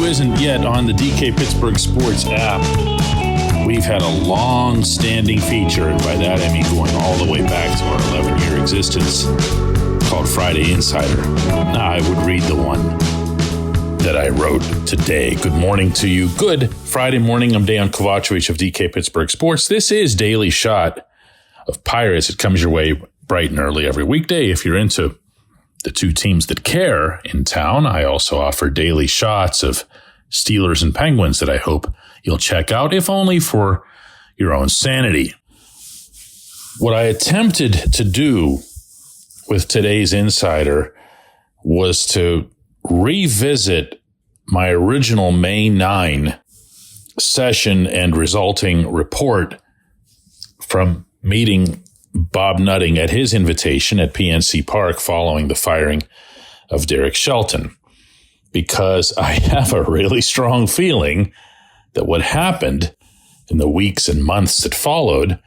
isn't yet on the DK Pittsburgh Sports app, we've had a long-standing feature, and by that I mean going all the way back to our 11-year existence, called Friday Insider. Now, I would read the one that I wrote today. Good morning to you. Good Friday morning. I'm Dejan Kovacevic of DK Pittsburgh Sports. This is Daily Shot of Pirates. It comes your way bright and early every weekday. If you're into the two teams that care in town, I also offer daily shots of Steelers and Penguins that I hope you'll check out, if only for your own sanity. What I attempted to do with today's Insider was to revisit my original May 9 session and resulting report from meeting Bob Nutting at his invitation at PNC Park following the firing of Derek Shelton, because I have a really strong feeling that what happened in the weeks and months that followed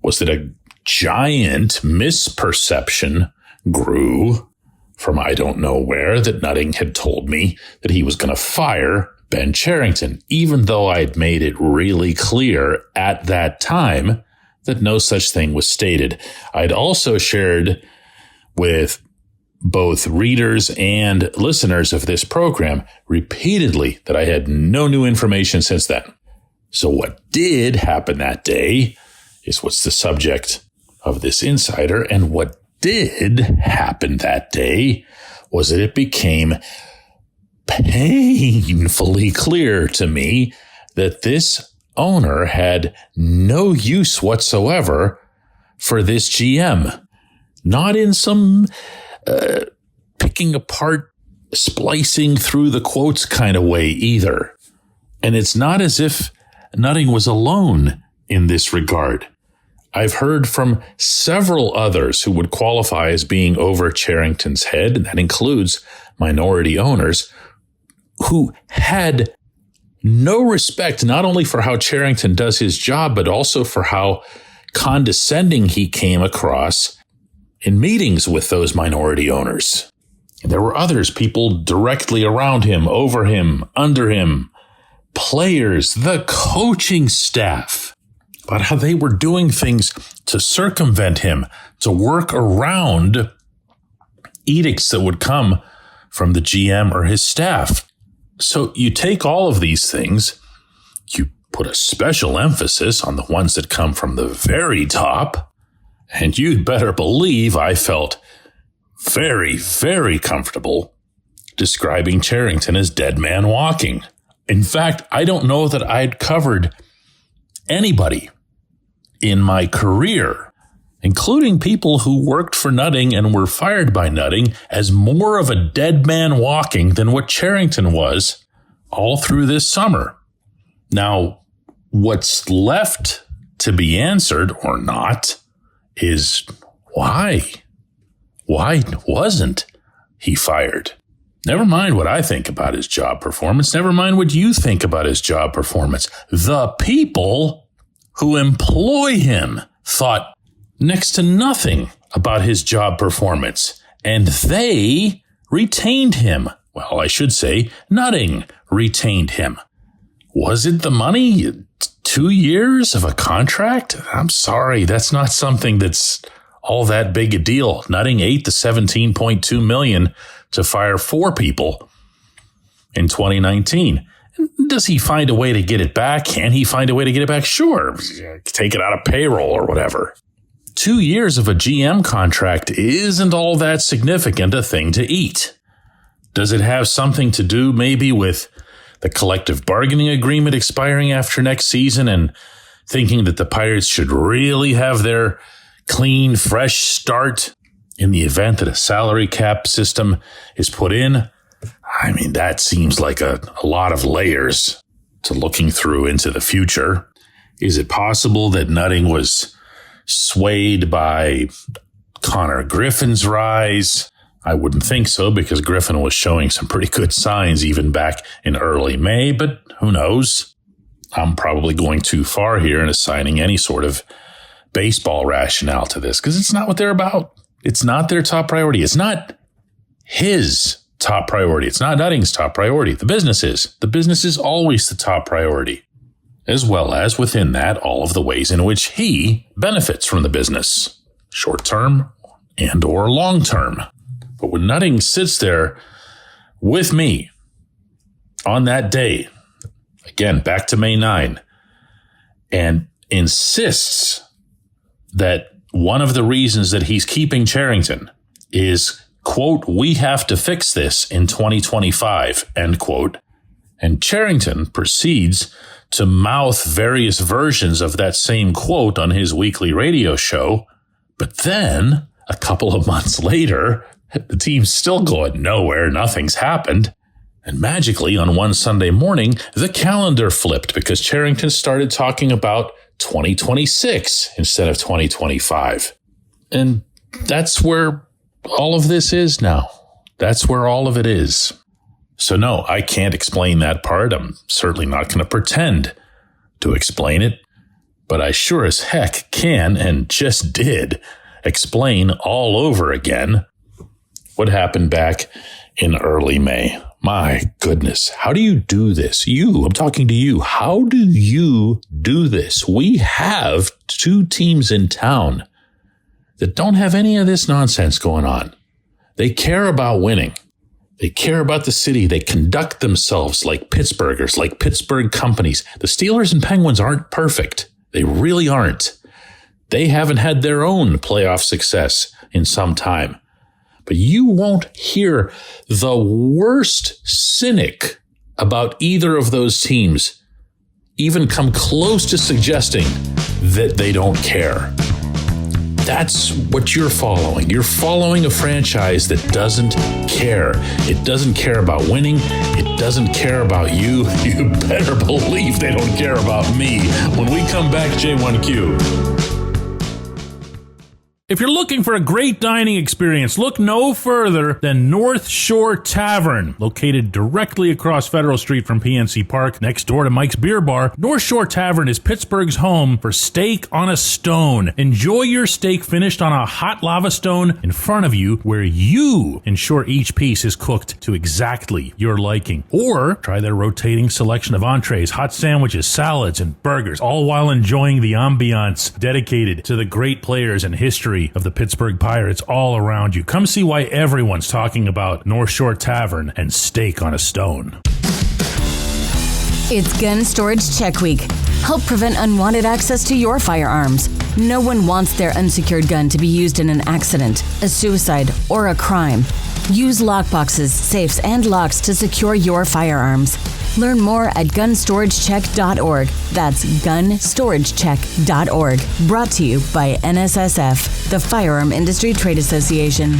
was that a giant misperception grew from I don't know where, that Nutting had told me that he was going to fire Ben Cherington, even though I'd made it really clear at that time that no such thing was stated. I'd also shared with both readers and listeners of this program repeatedly that I had no new information since then. So what did happen that day is what's the subject of this Insider, and what did happen that day was that it became painfully clear to me that this owner had no use whatsoever for this GM. Not in some picking apart, splicing through the quotes kind of way either. And it's not as if Nutting was alone in this regard. I've heard from several others who would qualify as being over Cherington's head, and that includes minority owners, who had no respect not only for how Cherington does his job, but also for how condescending he came across in meetings with those minority owners. And there were others, people directly around him, over him, under him, players, the coaching staff, about how they were doing things to circumvent him, to work around edicts that would come from the GM or his staff. So you take all of these things, you put a special emphasis on the ones that come from the very top, and you'd better believe I felt very, very comfortable describing Cherington as dead man walking. In fact, I don't know that I'd covered anybody in my career, including people who worked for Nutting and were fired by Nutting, as more of a dead man walking than what Cherington was all through this summer. Now, what's left to be answered or not is why? Why wasn't he fired? Never mind what I think about his job performance. Never mind what you think about his job performance. The people who employ him thought next to nothing about his job performance, and they retained him. Well, I should say Nutting retained him. Was it the money? 2 years of a contract? I'm sorry, that's not something that's all that big a deal. Nutting ate the $17.2 million to fire 4 people in 2019. Does he find a way to get it back? Can he find a way to get it back? Sure. Take it out of payroll or whatever. 2 years of a GM contract isn't all that significant a thing to eat. Does it have something to do maybe with the collective bargaining agreement expiring after next season and thinking that the Pirates should really have their clean, fresh start in the event that a salary cap system is put in? I mean, that seems like a lot of layers to looking through into the future. Is it possible that Nutting was swayed by Connor Griffin's rise? I wouldn't think so, because Griffin was showing some pretty good signs even back in early May, but who knows? I'm probably going too far here in assigning any sort of baseball rationale to this, because it's not what they're about. It's not their top priority. It's not his top priority. It's not Nutting's top priority. The business is. The business is always the top priority, as well as within that, all of the ways in which he benefits from the business, short-term and or long-term. But when Nutting sits there with me on that day, again, back to May 9, and insists that one of the reasons that he's keeping Cherington is, quote, we have to fix this in 2025, end quote. And Cherington proceeds to mouth various versions of that same quote on his weekly radio show. But then, a couple of months later, the team's still going nowhere. Nothing's happened. And magically, on one Sunday morning, the calendar flipped because Cherington started talking about 2026 instead of 2025. And that's where all of this is now. That's where all of it is. So no, I can't explain that part. I'm certainly not going to pretend to explain it. But I sure as heck can, and just did, explain all over again what happened back in early May. My goodness, how do you do this? I'm talking to you. How do you do this? We have two teams in town that don't have any of this nonsense going on. They care about winning. They care about the city. They conduct themselves like Pittsburghers, like Pittsburgh companies. The Steelers and Penguins aren't perfect. They really aren't. They haven't had their own playoff success in some time. But you won't hear the worst cynic about either of those teams even come close to suggesting that they don't care. That's what you're following. You're following a franchise that doesn't care. It doesn't care about winning. It doesn't care about you. You better believe they don't care about me. When we come back, J1Q. If you're looking for a great dining experience, look no further than North Shore Tavern. Located directly across Federal Street from PNC Park, next door to Mike's Beer Bar, North Shore Tavern is Pittsburgh's home for steak on a stone. Enjoy your steak finished on a hot lava stone in front of you, where you ensure each piece is cooked to exactly your liking. Or try their rotating selection of entrees, hot sandwiches, salads, and burgers, all while enjoying the ambiance dedicated to the great players and history of the Pittsburgh Pirates all around you. Come see why everyone's talking about North Shore Tavern and steak on a stone. It's Gun Storage Check Week. Help prevent unwanted access to your firearms. No one wants their unsecured gun to be used in an accident, a suicide, or a crime. Use lockboxes, safes, and locks to secure your firearms. Learn more at gunstoragechek.org. That's gunstoragechek.org. Brought to you by NSSF, the Firearm Industry Trade Association.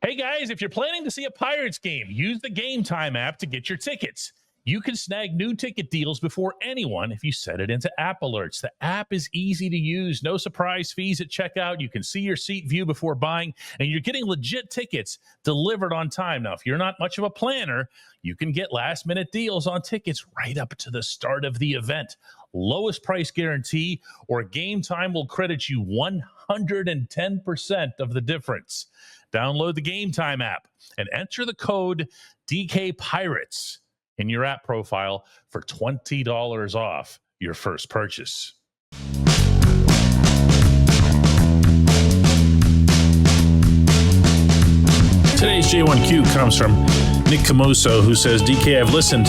Hey guys, if you're planning to see a Pirates game, use the Game Time app to get your tickets. You can snag new ticket deals before anyone if you set it into app alerts. The app is easy to use, no surprise fees at checkout. You can see your seat view before buying, and you're getting legit tickets delivered on time. Now, if you're not much of a planner, you can get last-minute deals on tickets right up to the start of the event. Lowest price guarantee, or Game Time will credit you 110% of the difference. Download the Game Time app and enter the code DK Pirates in your app profile for $20 off your first purchase. Today's J1Q comes from Nick Camuso, who says, DK, I've listened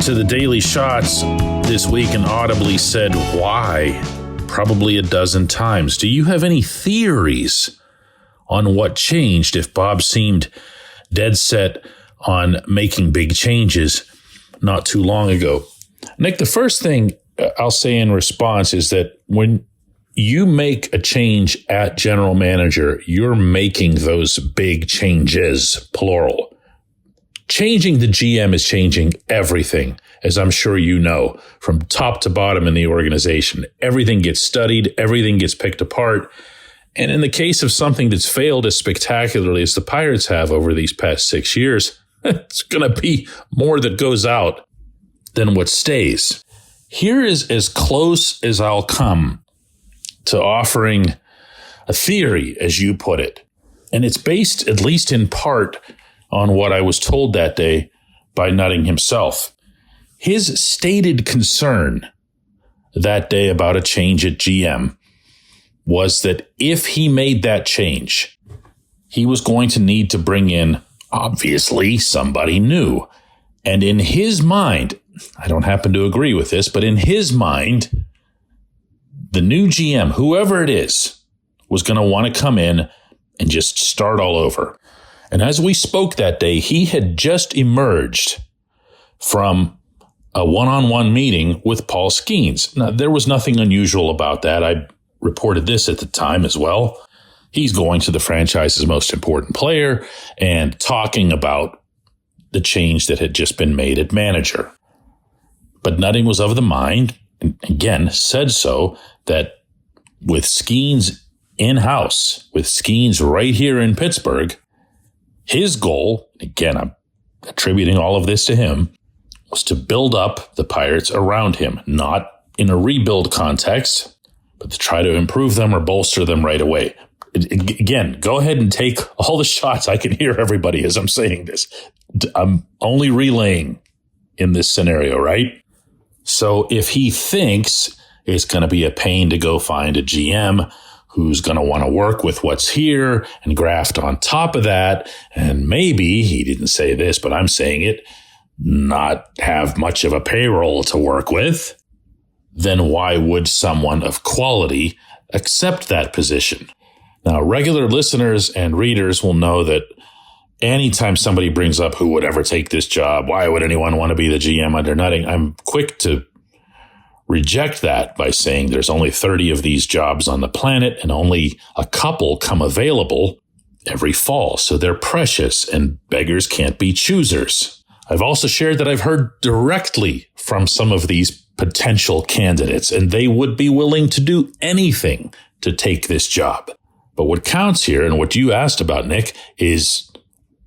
to the Daily Shots this week and audibly said, why? Probably a dozen times. Do you have any theories on what changed if Bob seemed dead set on making big changes not too long ago? Nick, the first thing I'll say in response is that when you make a change at general manager, you're making those big changes, plural. Changing the GM is changing everything, as I'm sure you know, from top to bottom in the organization. Everything gets studied, everything gets picked apart. And in the case of something that's failed as spectacularly as the Pirates have over these past 6 years, it's going to be more that goes out than what stays. Here is as close as I'll come to offering a theory, as you put it. And it's based, at least in part, on what I was told that day by Nutting himself. His stated concern that day about a change at GM was that if he made that change, he was going to need to bring in, obviously, somebody new. And in his mind, I don't happen to agree with this, but in his mind, the new GM, whoever it is, was going to want to come in and just start all over. And as we spoke that day, he had just emerged from a one-on-one meeting with Paul Skeens. Now, there was nothing unusual about that. I reported this at the time as well. He's going to the franchise's most important player and talking about the change that had just been made at manager. But Nutting was of the mind, and again, said so, that with Skeens in-house, with Skeens right here in Pittsburgh, his goal, again, I'm attributing all of this to him, was to build up the Pirates around him, not in a rebuild context, but to try to improve them or bolster them right away. Again, go ahead and take all the shots. I can hear everybody as I'm saying this. I'm only relaying in this scenario, right? So if he thinks it's going to be a pain to go find a GM who's going to want to work with what's here and graft on top of that, and maybe, he didn't say this, but I'm saying it, not have much of a payroll to work with, then why would someone of quality accept that position? Now, regular listeners and readers will know that anytime somebody brings up who would ever take this job, why would anyone want to be the GM under Nutting, I'm quick to reject that by saying there's only 30 of these jobs on the planet and only a couple come available every fall. So they're precious and beggars can't be choosers. I've also shared that I've heard directly from some of these potential candidates, and they would be willing to do anything to take this job. But what counts here, and what you asked about, Nick, is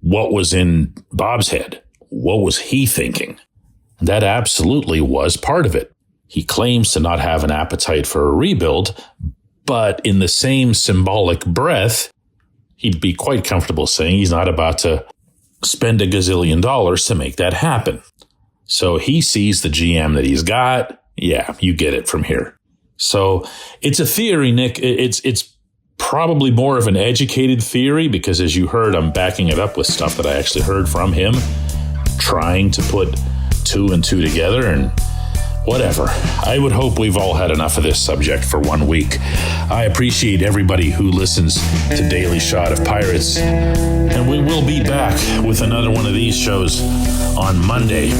what was in Bob's head. What was he thinking? That absolutely was part of it. He claims to not have an appetite for a rebuild, but in the same symbolic breath, he'd be quite comfortable saying he's not about to spend $1 gazillion to make that happen. So he sees the GM that he's got. Yeah, you get it from here. So it's a theory, Nick. It's probably more of an educated theory because, as you heard, I'm backing it up with stuff that I actually heard from him, trying to put two and two together and whatever. I would hope we've all had enough of this subject for 1 week. I appreciate everybody who listens to Daily Shot of Pirates, and we will be back with another one of these shows on Monday.